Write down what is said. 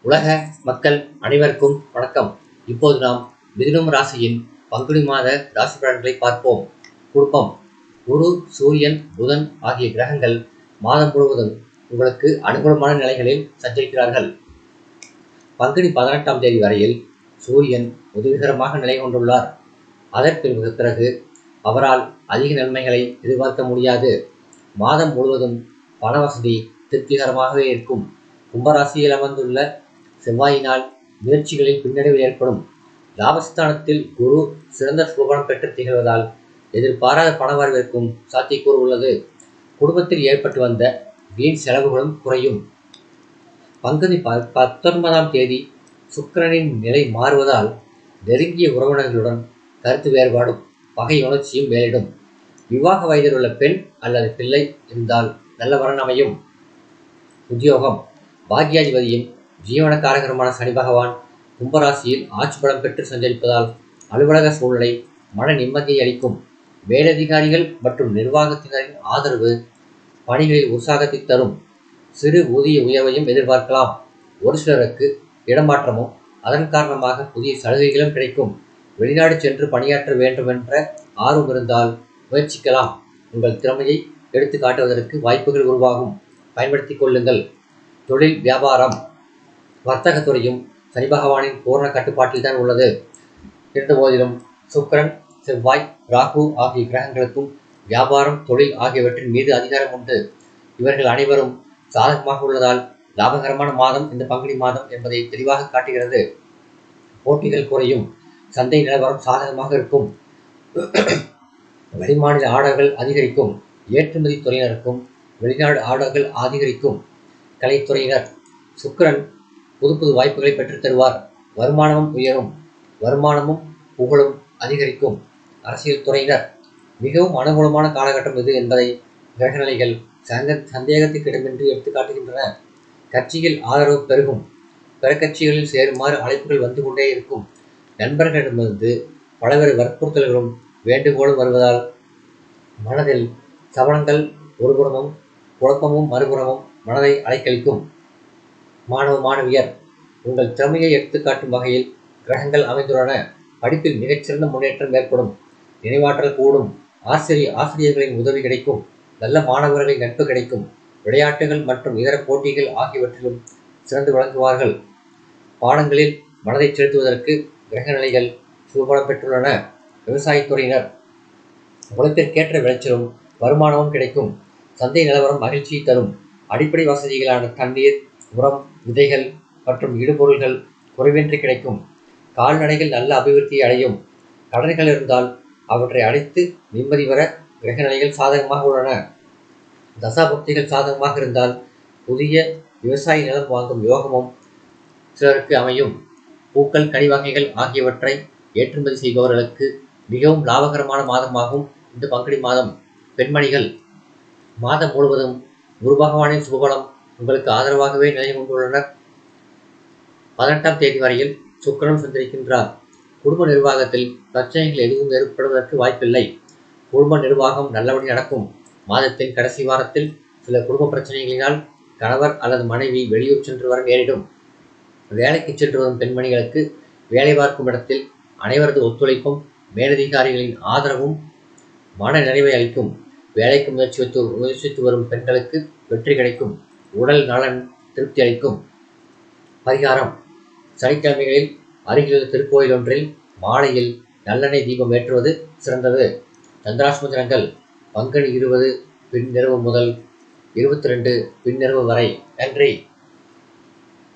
உலக மக்கள் அனைவருக்கும் வணக்கம். இப்போது நாம் மிதுனம் ராசியின் பங்குனி மாத ராசி பலன்களை பார்ப்போம். குடும்பம். குரு, சூரியன், புதன் ஆகிய கிரகங்கள் மாதம் முழுவதும் உங்களுக்கு அனுகூலமான நிலைகளில் சஞ்சரிக்கிறார்கள். பங்குனி 18ஆம் தேதி வரையில் சூரியன் உதவிகரமாக நிலை கொண்டுள்ளார். அதற்கு பிறகு அவரால் அதிக நன்மைகளை எதிர்பார்க்க முடியாது. மாதம் முழுவதும் பண வசதி திருப்திகரமாகவே இருக்கும். கும்பராசியில் அமர்ந்துள்ள செவ்வாயினால் முயற்சிகளில் பின்னடைவு ஏற்படும். லாபஸ்தானத்தில் குரு சிறந்த சுபபலம் பெற்று திகழ்வதால் எதிர்பாராத பணவரவிற்கும் சாத்தியக்கூறு உள்ளது. குடும்பத்தில் ஏற்பட்டு வந்த வீண் செலவுகளும் குறையும். பங்குனி 19ஆம் தேதி சுக்கிரனின் நிலை மாறுவதால் நெருங்கிய உறவினர்களுடன் கருத்து வேறுபாடும் பகை உணர்ச்சியும் மேலிடும். விவாக வயதில் உள்ள பெண் அல்லது பிள்ளை இருந்தால் நல்ல வரன் அமையும். உத்தியோகம். பாக்யாதிபதியும் ஜீவனக்காரகரமான சனி பகவான் கும்பராசியில் ஆட்சி பலம் பெற்று சஞ்சரிப்பதால் அலுவலக சூழ்நிலை மன நிம்மதியை அளிக்கும். மேலதிகாரிகள் மற்றும் நிர்வாகத்தினரின் ஆதரவு பணிகளில் உற்சாகத்தை தரும். சிறு ஊதிய உயர்வையும் எதிர்பார்க்கலாம். ஒரு சிலருக்கு இடமாற்றமும் அதன் காரணமாக புதிய சலுகைகளும் கிடைக்கும். வெளிநாடு சென்று பணியாற்ற வேண்டும் என்ற ஆர்வம் இருந்தால் முயற்சிக்கலாம். உங்கள் திறமையை எடுத்து காட்டுவதற்கு வாய்ப்புகள் உருவாகும். பயன்படுத்திக் கொள்ளுங்கள். தொழில், வியாபாரம், வர்த்தகத்துறையும் சனி பகவானின் பூர்ண கட்டுப்பாட்டில் தான் உள்ளது. இருந்த போதிலும் சுக்கிரன், செவ்வாய், ராகு ஆகிய கிரகங்களுக்கும் வியாபாரம், தொழில் ஆகியவற்றின் மீது அதிகாரம் உண்டு. இவர்கள் அனைவரும் சாதகமாக உள்ளதால் லாபகரமான மாதம் இந்த பங்குனி மாதம் என்பதை தெளிவாக காட்டுகிறது. போட்டிகள் குறையும். சந்தை நிலவரம் சாதகமாக இருக்கும். வெளிமாநில ஆர்டர்கள் அதிகரிக்கும். ஏற்றுமதி துறையினருக்கும் வெளிநாடு ஆர்டர்கள் அதிகரிக்கும். கலைத்துறையினர். சுக்கிரன் புது புது வாய்ப்புகளை பெற்றுத் தருவார். வருமானமும் உயரும். வருமானமும் புகழும் அதிகரிக்கும். அரசியல் துறையினர். மிகவும் அனுகூலமான காலகட்டம் இது என்பதை கிரகநிலைகள் சந்தேகத்துக்கிடமின்றி எடுத்து காட்டுகின்றன. கட்சியில் ஆதரவு பெருகும். பிற கட்சிகளில் சேருமாறு அழைப்புகள் வந்து கொண்டே இருக்கும். நண்பர்களிடமிருந்து பலவேறு வற்புறுத்தல்களும் வேண்டுகோளும் வருவதால் மனதில் சவனங்கள் ஒருபுறமும் குழப்பமும் மறுபுறமும் மனதை அலைக்கழிக்கும். மாணவ மாணவியர். உங்கள் திறமையை எடுத்துக்காட்டும் வகையில் கிரகங்கள் அமைந்துள்ளன. படிப்பில் மிகச்சிறந்த முன்னேற்றம் ஏற்படும். நினைவாற்றல் கூடும். ஆசிரியர்களின் உதவி கிடைக்கும். நல்ல மாணவர்களின் நட்பு கிடைக்கும். விளையாட்டுகள் மற்றும் இதர போட்டிகள் ஆகியவற்றிலும் சிறந்து விளங்குவார்கள். பாடங்களில் மனதை செலுத்துவதற்கு கிரகநிலைகள் சுபபலம் பெற்றுள்ளன. விவசாயத்துறையினர். உழைப்பிற்கேற்ற விளைச்சலும் வருமானமும் கிடைக்கும். சந்தை நிலவரம் மகிழ்ச்சியை தரும். அடிப்படை வசதிகளான தண்ணீர், உரம், விதைகள் மற்றும் இடுபொருள்கள் குறைவின்றி கிடைக்கும். கால்நடைகள் நல்ல அபிவிருத்தியை அடையும். கடன்கள் இருந்தால் அவற்றை அடைத்து நிம்மதி வர கிரகநிலைகள் சாதகமாக உள்ளன. தசாபுக்திகள் சாதகமாக இருந்தால் புதிய விவசாய நிலம் வாங்கும் யோகமும் சிலருக்கு அமையும். பூக்கள், கனி வகைகள் ஆகியவற்றை ஏற்றுமதி செய்பவர்களுக்கு மிகவும் லாபகரமான மாதமாகும் இந்த பங்குனி மாதம். பெண்மணிகள். மாதம் முழுவதும் குரு பகவானின் சுபபலம் உங்களுக்கு ஆதரவாகவே நிலை கொண்டுள்ளனர். 18ஆம் தேதி வரையில் சுக்கிரன் சஞ்சரிக்கின்றார். குடும்ப நிர்வாகத்தில் பிரச்சனைகள் எதுவும் ஏற்படுவதற்கு வாய்ப்பில்லை. குடும்ப நிர்வாகம் நல்லபடி நடக்கும். மாதத்தின் கடைசி வாரத்தில் சில குடும்ப பிரச்சனைகளினால் கணவர் அல்லது மனைவி வெளியூர் சென்று வர நேரிடும். வேலைக்கு சென்று வரும் பெண்மணிகளுக்கு வேலை பார்க்கும் இடத்தில் அனைவரது ஒத்துழைப்பும் மேலதிகாரிகளின் ஆதரவும் மன நிறைவை அளிக்கும். வேலைக்கு முயற்சித்து வரும் பெண்களுக்கு வெற்றி கிடைக்கும். உடல் நலன் திருப்தி அளிக்கும். பரிகாரம். சனிக்கிழமைகளில் அருகிலுள்ள திருக்கோயில் ஒன்றில் மாலையில் நல்லெண்ணெய் தீபம் ஏற்றுவது சிறந்தது. சந்திராஷ்டம தினங்கள் பங்குனி 20 பின்னிரவு முதல் 22 பின்னிரவு வரை. நன்றி.